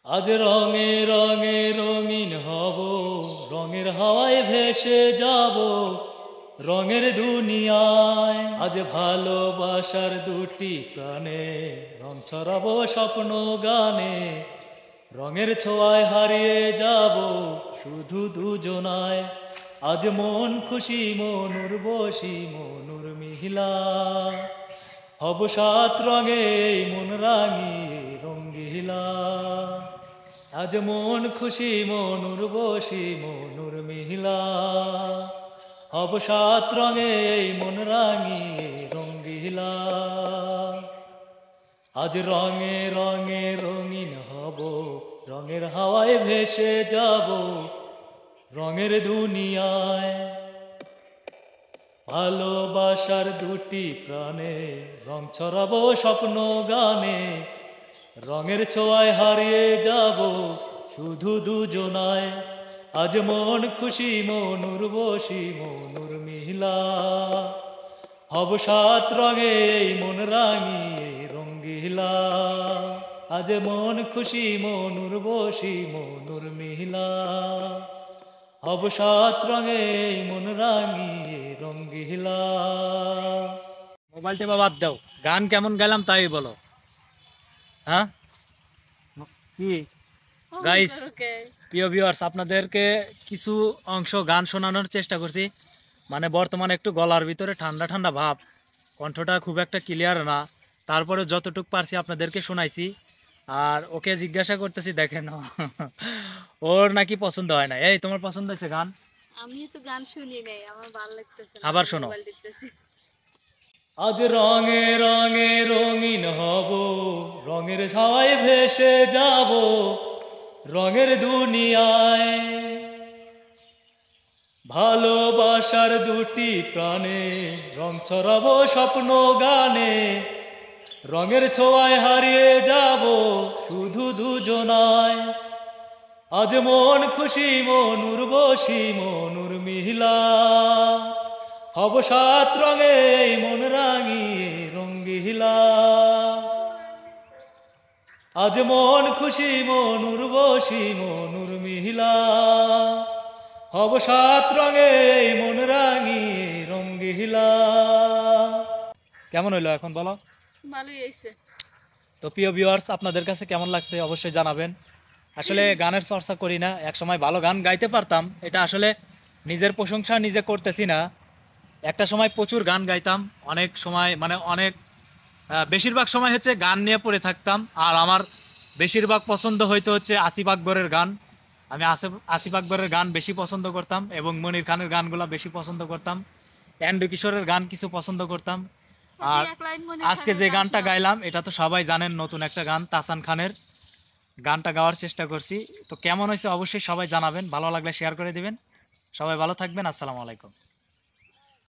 আজ রঙে রঙে রঙিন হব, রঙের হাওয়ায় ভেসে যাব রঙের দুনিয়ায়। আজ ভালোবাসার দুটি প্রাণে রং ছড়াবো স্বপ্ন গানে, রঙের ছোঁয়ায় হারিয়ে যাব শুধু দুজনায়। আজ মন খুশি মনুর বসি মনুর মিহিলা, হব সাত রঙে মন রাঙিয়ে রঙ্গিলা। আজ মন খুশি মনুর বসি মনুর মিহিলা, হব সাত রঙে মন রাঙিয়ে রঙ্গিলা। আজ রঙে রঙে রঙিন হব, রঙের হাওয়ায় ভেসে যাব রঙের দুনিয়ায়। ভালোবাসার দুটি প্রাণে রং ছড়াবো স্বপ্ন গানে, রঙের ছোঁয়ায় হারিয়ে যাব শুধু দুজনায়। আজ মন খুশি মনুর বসি মনুর মিহিলা, হব সাত রঙে মন রাঙিয়ে রঙ্গিলা। আজ মন খুশি মনুর বসি মনুর মিহিলা, হব সাত রঙে মন রাঙিয়ে রঙ্গিলা। মোবাইল টেপা বাদ দাও, গান কেমন গেলাম তাই বলো। হ্যাঁ কি গাইস, প্রিয় ভিউয়ার্স, আপনাদেরকে কিছু অংশ গান শোনানোর চেষ্টা করছি। মানে বর্তমানে একটু গলার ভিতরে ঠান্ডা ঠান্ডা ভাব, কণ্ঠটা খুব একটা ক্লিয়ার না, তারপরে যতটুক পারছি আপনাদেরকে শোনাইছি। আর ওকে জিজ্ঞাসা করতেছি, দেখেন ওর নাকি পছন্দ হয় না। এই তোমার পছন্দ হয়েছে গান? আমি তো গান শুনি নাই, আমার ভালো লাগতেছে না, আবার শোনো। মোবাইল দেখতেছি। আজ রঙে রঙে রঙিন হব, রঙের ছাওয়ায় ভেসে যাব রঙের দুনিয়ায়। ভালোবাসার দুটি প্রাণে রং ছড়াবো স্বপ্ন গানে, রঙের ছোঁয়ায় হারিয়ে যাব শুধু দুজনায়। আজ মন খুশি মনুর বসি মনুর মিহিলা, হব সাত রঙে মন রাঙিয়ে রঙ্গিলা। আজ মন খুশি মনুর বসি মনুর মিহিলা, হব সাত রঙে মন রাঙিয়ে রঙ্গিলা। কেমন হইলো এখন বলো? ভালোই হয়েছে। তো প্রিয় ভিউয়ার্স, আপনাদের কাছে কেমন লাগছে অবশ্যই জানাবেন। আসলে গানের চর্চা করি না, এক সময় ভালো গান গাইতে পারতাম। এটা আসলে নিজের প্রশংসা নিজে করতেছি না, একটা সময় প্রচুর গান গাইতাম। অনেক সময় মানে অনেক বেশিরভাগ সময় হচ্ছে গান নিয়ে পড়ে থাকতাম। আর আমার বেশিরভাগ পছন্দ হইতো হচ্ছে আসিফ আকবরের গান। আমি আসিফ আকবরের গান বেশি পছন্দ করতাম এবং মনির খানের গানগুলো বেশি পছন্দ করতাম। এন্ড্রু কিশোরের গান কিছু পছন্দ করতাম। আর আজকে যে গানটা গাইলাম এটা তো সবাই জানেন, নতুন একটা গান তাসান খানের, গানটা গাওয়ার চেষ্টা করছি। তো কেমন হয়েছে অবশ্যই সবাই জানাবেন, ভালো লাগলে শেয়ার করে দিবেন। সবাই ভালো থাকবেন, আসসালামু আলাইকুম।